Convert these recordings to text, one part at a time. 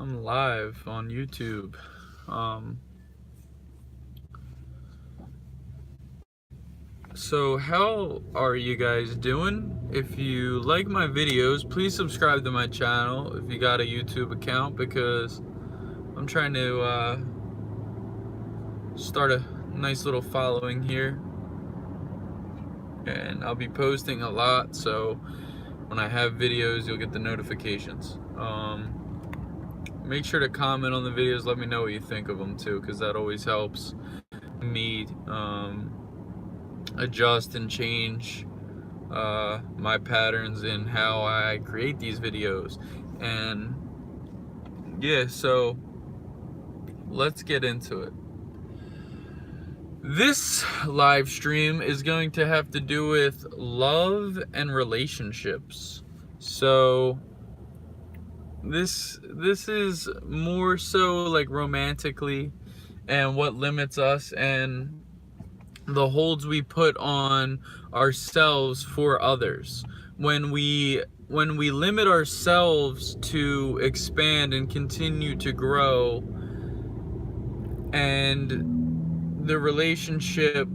I'm live on YouTube. So how are you guys doing? If you like my videos, please subscribe to my channel if you got a YouTube account, because I'm trying to start a nice little following here, and I'll be posting a lot, so when I have videos you'll get the notifications. Make sure to comment on the videos, let me know what you think of them too, because that always helps me adjust and change my patterns in how I create these videos. And yeah, so let's get into it. This live stream is going to have to do with love and relationships. So this is more so like romantically, and what limits us, and the holds we put on ourselves for others. When we limit ourselves to expand and continue to grow, and the relationship,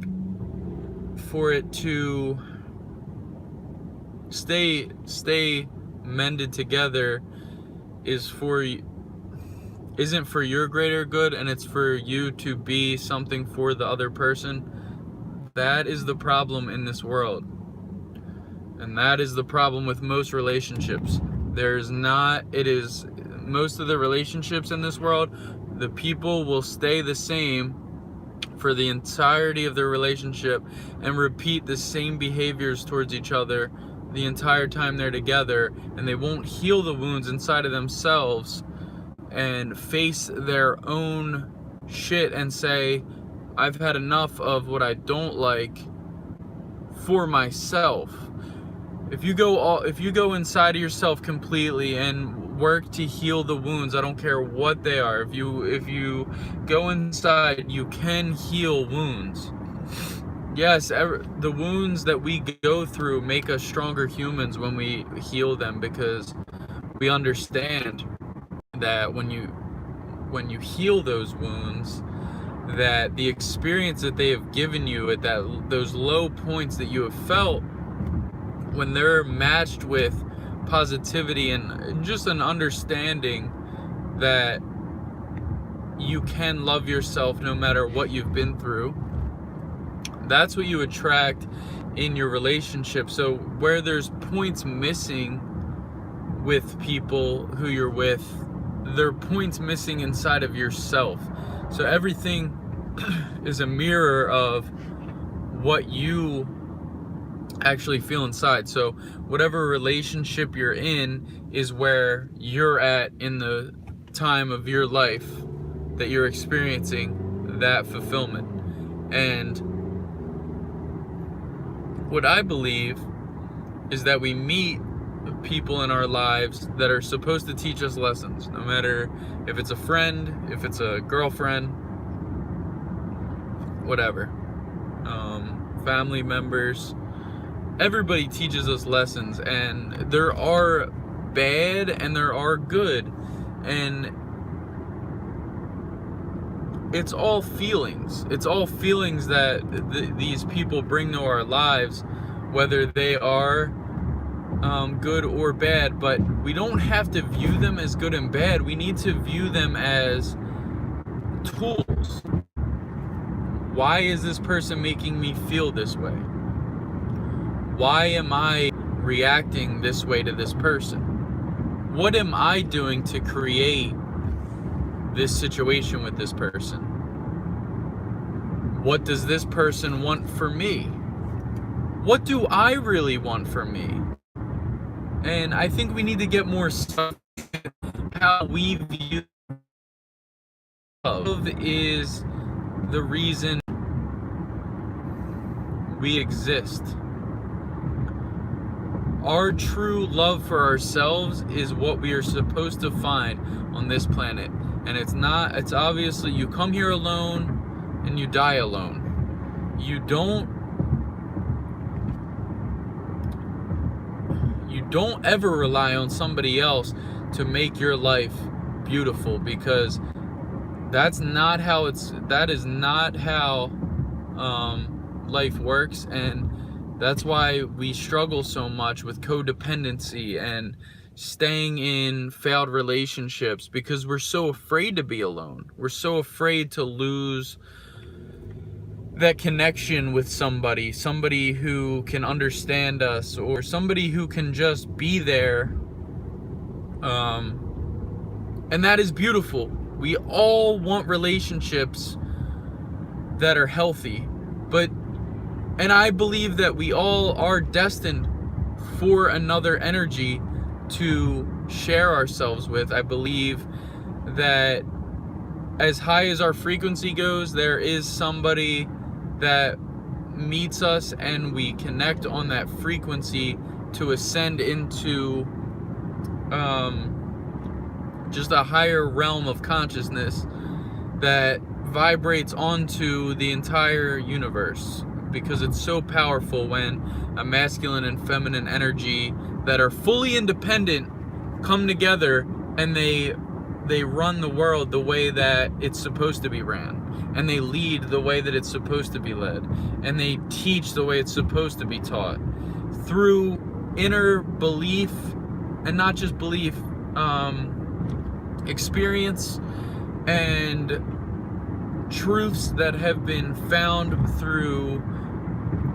for it to stay mended together, isn't for your greater good, and it's for you to be something for the other person. That is the problem in this world. And that is the problem with most relationships. Most of the relationships in this world, the people will stay the same for the entirety of their relationship and repeat the same behaviors towards each other the entire time they're together, and they won't heal the wounds inside of themselves and face their own shit and say, I've had enough of what I don't like for myself. If you go inside of yourself completely and work to heal the wounds, I don't care what they are. If you go inside, you can heal wounds. Yes, the wounds that we go through make us stronger humans when we heal them, because we understand that when you heal those wounds, that the experience that they have given you at those low points that you have felt, when they're matched with positivity and just an understanding that you can love yourself no matter what you've been through, that's what you attract in your relationship. So where there's points missing with people who you're with, there are points missing inside of yourself. So everything is a mirror of what you actually feel inside. So whatever relationship you're in is where you're at in the time of your life that you're experiencing that fulfillment. And what I believe is that we meet people in our lives that are supposed to teach us lessons, no matter if it's a friend, if it's a girlfriend, whatever, family members. Everybody teaches us lessons, and there are bad and there are good, and it's all feelings that these people bring to our lives, whether they are good or bad. But we don't have to view them as good and bad. We need to view them as tools. Why is this person making me feel this way? Why am I reacting this way to this person? What am I doing to create this situation with this person? What does this person want for me? What do I really want for me? And I think we need to get more stuff how we view love. Love is the reason we exist. Our true love for ourselves is what we are supposed to find on this planet. And it's obviously, you come here alone and you die alone. You don't ever rely on somebody else to make your life beautiful, because that is not how life works. And that's why we struggle so much with codependency and staying in failed relationships, because we're so afraid to be alone. We're so afraid to lose that connection with somebody who can understand us, or somebody who can just be there. And that is beautiful. We all want relationships that are healthy, and I believe that we all are destined for another energy to share ourselves with. I believe that as high as our frequency goes, there is somebody that meets us and we connect on that frequency to ascend into just a higher realm of consciousness that vibrates onto the entire universe, because it's so powerful when a masculine and feminine energy that are fully independent come together, and they run the world the way that it's supposed to be ran, and they lead the way that it's supposed to be led, and they teach the way it's supposed to be taught, through inner belief, and not just belief, experience and truths that have been found through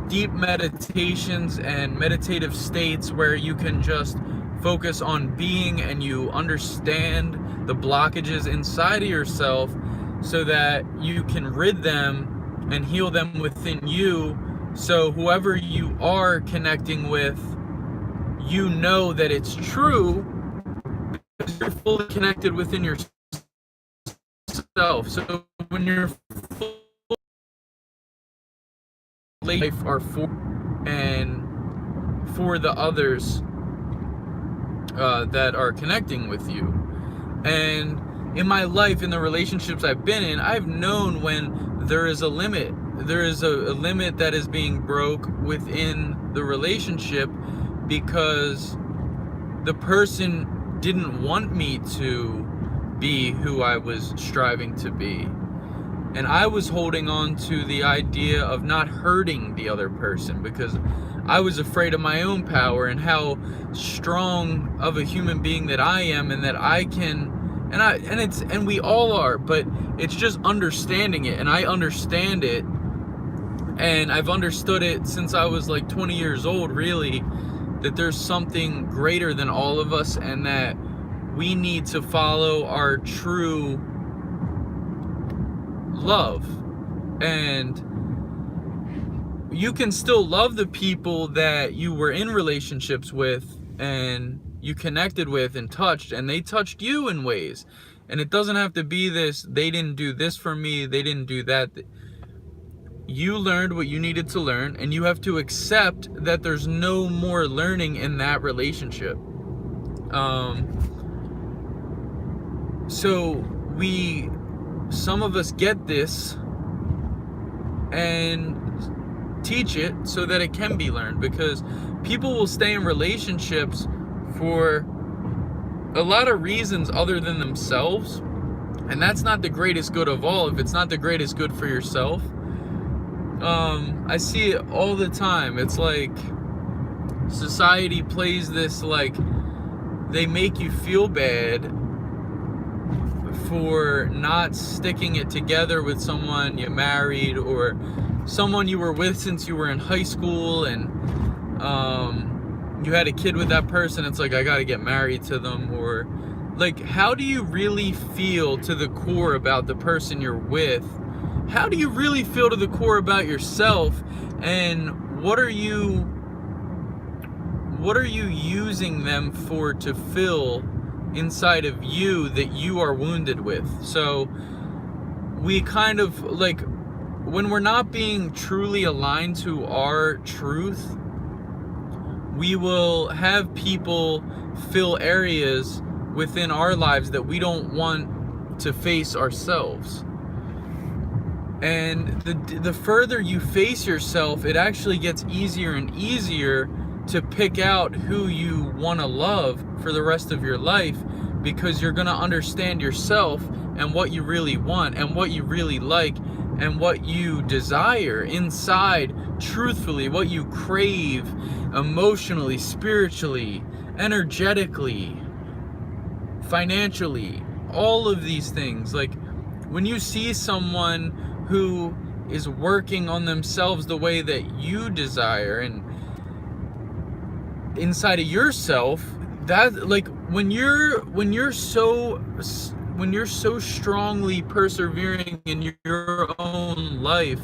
deep meditations and meditative states, where you can just focus on being, and you understand the blockages inside of yourself so that you can rid them and heal them within you. So whoever you are connecting with, you know that it's true, because you're fully connected within yourself. So when you're life are for and for the others that are connecting with you. And in my life, in the relationships I've been in, I've known when there is a limit. There is a limit that is being broke within the relationship, because the person didn't want me to be who I was striving to be. And I was holding on to the idea of not hurting the other person, because I was afraid of my own power and how strong of a human being that I am, and that I can, and we all are, but it's just understanding it. And I understand it, and I've understood it since I was like 20 years old, really, that there's something greater than all of us, and that we need to follow our true love. And you can still love the people that you were in relationships with, and you connected with and touched, and they touched you in ways. And it doesn't have to be this, they didn't do this for me, they didn't do that. You learned what you needed to learn, and you have to accept that there's no more learning in that relationship. So some of us get this and teach it so that it can be learned, because people will stay in relationships for a lot of reasons other than themselves, and that's not the greatest good of all if it's not the greatest good for yourself. I see it all the time. It's like society plays this, like, they make you feel bad for not sticking it together with someone you married, or someone you were with since you were in high school, and you had a kid with that person. It's like, I gotta get married to them. Or like, how do you really feel to the core about the person you're with? How do you really feel to the core about yourself? And what are you using them for to fill inside of you that you are wounded with? So we kind of, like, when we're not being truly aligned to our truth, we will have people fill areas within our lives that we don't want to face ourselves. And the further you face yourself, it actually gets easier and easier to pick out who you want to love for the rest of your life, because you're going to understand yourself and what you really want and what you really like and what you desire inside, truthfully, what you crave emotionally, spiritually, energetically, financially, all of these things. Like, when you see someone who is working on themselves the way that you desire and inside of yourself, that, like, when you're so strongly persevering in your own life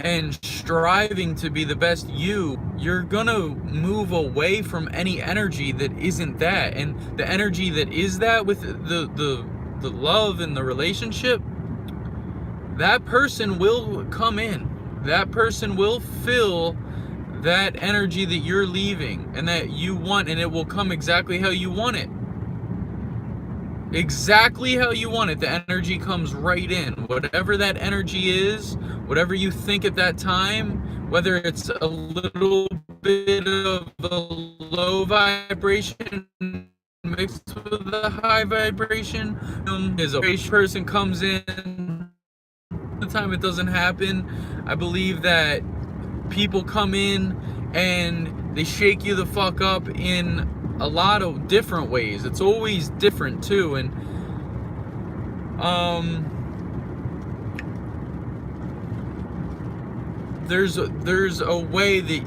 and striving to be the best you're gonna move away from any energy that isn't that. And the energy that is that, with the love and the relationship, that person will come in. That person will fill that energy that you're leaving and that you want, and it will come exactly how you want it. Exactly how you want it. The energy comes right in. Whatever that energy is, whatever you think at that time, whether it's a little bit of a low vibration mixed with a high vibration, as a person comes in, the time it doesn't happen. I believe that people come in and they shake you the fuck up in a lot of different ways. It's always different too. And there's a way that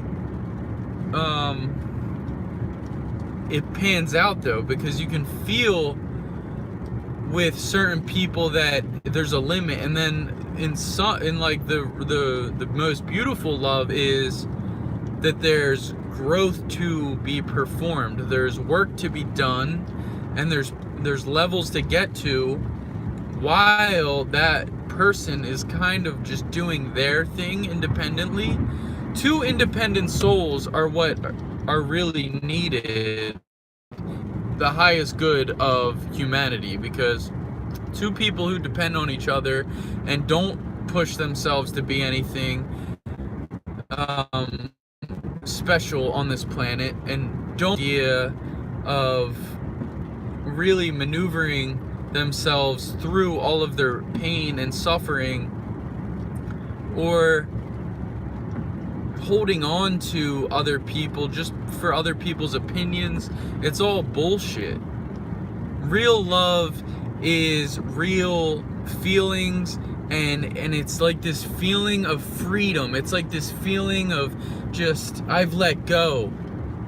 it pans out, though, because you can feel with certain people that there's a limit, and then in like the most beautiful love is that there's growth to be performed, there's work to be done, and there's levels to get to, while that person is kind of just doing their thing independently. Two independent souls are what are really needed, the highest good of humanity, because two people who depend on each other and don't push themselves to be anything special on this planet, and don't idea of really maneuvering themselves through all of their pain and suffering, or holding on to other people just for other people's opinions. It's all bullshit. Real love is real feelings, and it's like this feeling of freedom. It's like this feeling of just, I've let go,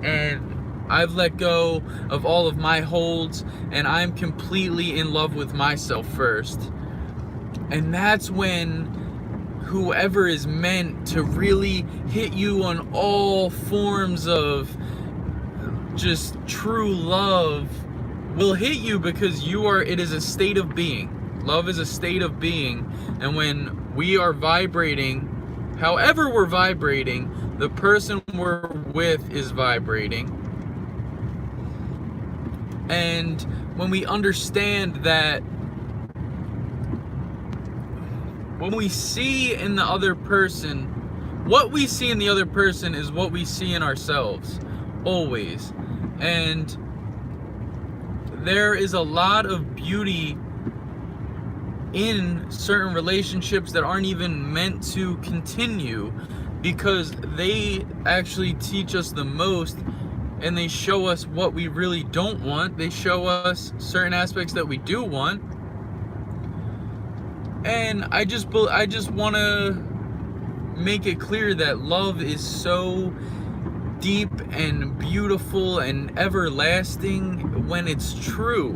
and I've let go of all of my holds, and I'm completely in love with myself first. And that's when whoever is meant to really hit you on all forms of just true love will hit you, because it is a state of being. Love is a state of being, and when we are vibrating, however we're vibrating, the person we're with is vibrating. And when we understand that, when we see in the other person, what we see in the other person is what we see in ourselves, always. And there is a lot of beauty in certain relationships that aren't even meant to continue, because they actually teach us the most, and they show us what we really don't want. They show us certain aspects that we do want. And I just want to make it clear that love is so deep and beautiful and everlasting when it's true,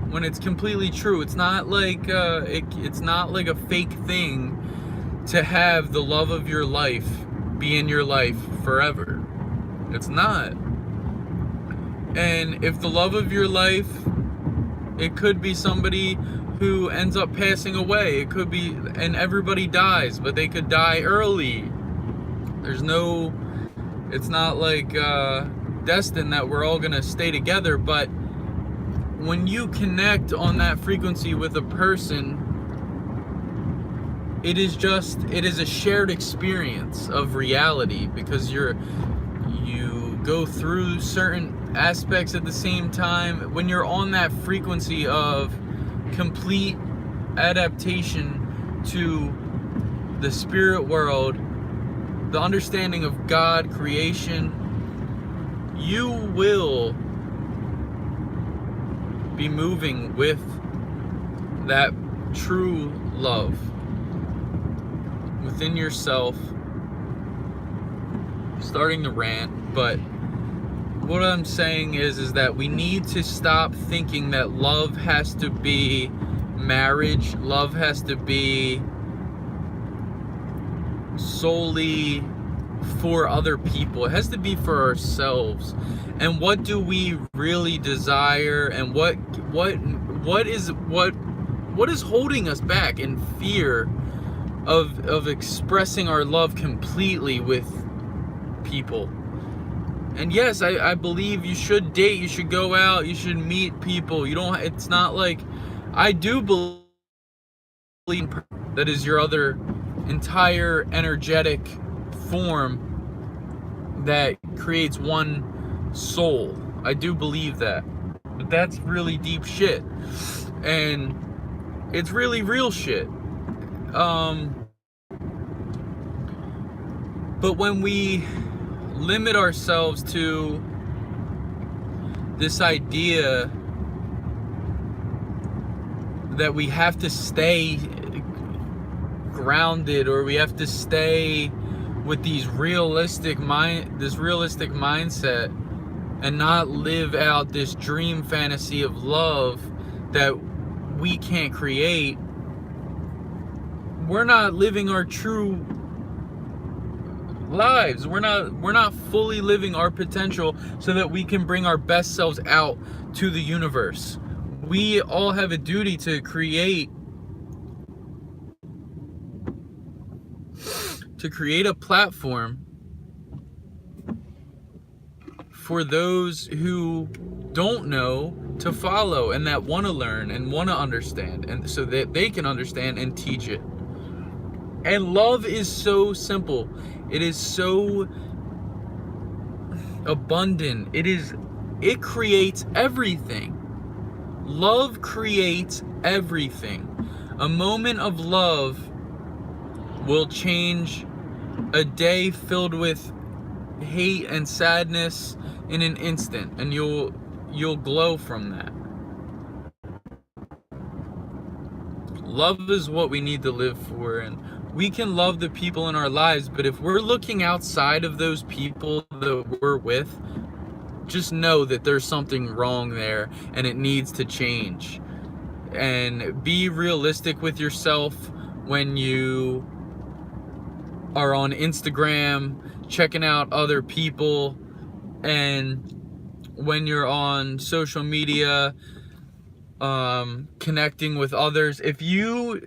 when it's completely true. It's not like it's not like a fake thing to have the love of your life be in your life forever. It's not. And if the love of your life, it could be somebody who ends up passing away. It could be, and everybody dies, but they could die early. It's not like destined that we're all gonna stay together. But when you connect on that frequency with a person, it is a shared experience of reality, because you go through certain aspects at the same time. When you're on that frequency of complete adaptation to the spirit world, the understanding of God, creation, you will be moving with that true love within yourself. Starting to rant, but what I'm saying is that we need to stop thinking that love has to be marriage, love has to be solely for other people. It has to be for ourselves. And what do we really desire, and what is holding us back in fear of expressing our love completely with people? And yes, I believe you should date, you should go out, you should meet people. It's not like, I do believe that is your other entire energetic form that creates one soul. I do believe that. But that's really deep shit. And it's really real shit. But when we limit ourselves to this idea that we have to stay grounded, or we have to stay with this realistic mindset, and not live out this dream fantasy of love that we can't create, we're not living our true lives. We're not fully living our potential so that we can bring our best selves out to the universe. We all have a duty to create a platform for those who don't know to follow, and that want to learn and want to understand, and so that they can understand and teach it. And love is so simple. It is so abundant. It creates everything. Love creates everything. A moment of love will change a day filled with hate and sadness in an instant, and you'll glow from that. Love is what we need to live for, and we can love the people in our lives, but if we're looking outside of those people that we're with, just know that there's something wrong there and it needs to change. And be realistic with yourself when you are on Instagram checking out other people, and when you're on social media connecting with others. If you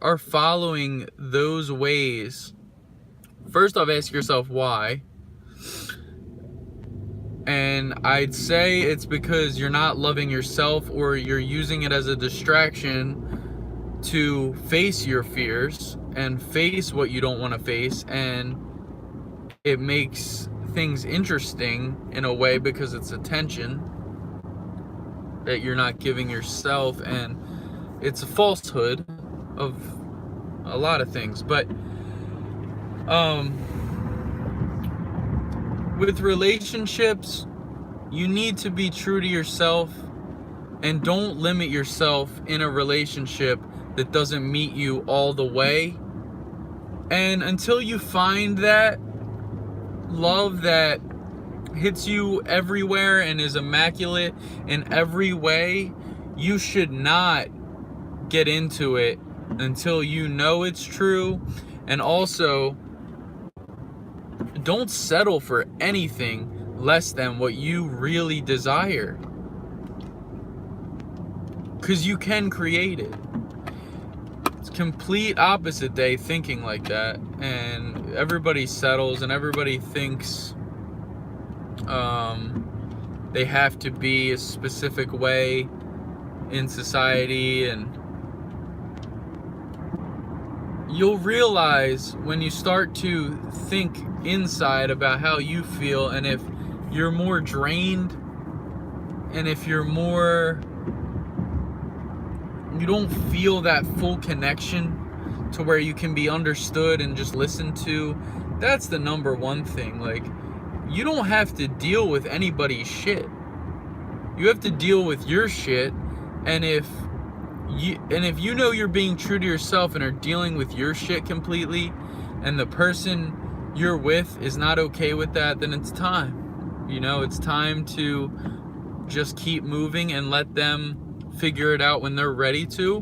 are following those ways, first off, ask yourself why. And I'd say it's because you're not loving yourself, or you're using it as a distraction to face your fears and face what you don't want to face. And it makes things interesting in a way because it's attention that you're not giving yourself, and it's a falsehood of a lot of things. But with relationships, you need to be true to yourself, and don't limit yourself in a relationship that doesn't meet you all the way. And until you find that love that hits you everywhere and is immaculate in every way, you should not get into it until you know it's true. And also, don't settle for anything less than what you really desire, because you can create it. It's complete opposite day thinking like that, and everybody settles, and everybody thinks they have to be a specific way in society. And you'll realize when you start to think inside about how you feel, and if you're more drained, and if you don't feel that full connection to where you can be understood and just listened to. That's the number one thing. Like, you don't have to deal with anybody's shit. You have to deal with your shit. And if you know you're being true to yourself and are dealing with your shit completely, and the person you're with is not okay with that, then it's time. You know, it's time to just keep moving and let them figure it out when they're ready to.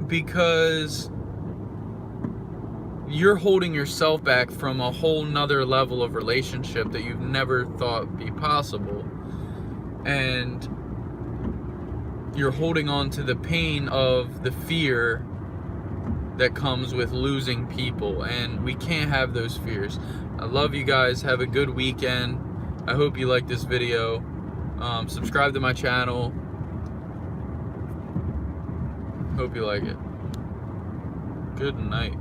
Because you're holding yourself back from a whole nother level of relationship that you've never thought be possible. And you're holding on to the pain of the fear that comes with losing people. And we can't have those fears. I love you guys. Have a good weekend. I hope you like this video. Subscribe to my channel. Hope you like it. Good night.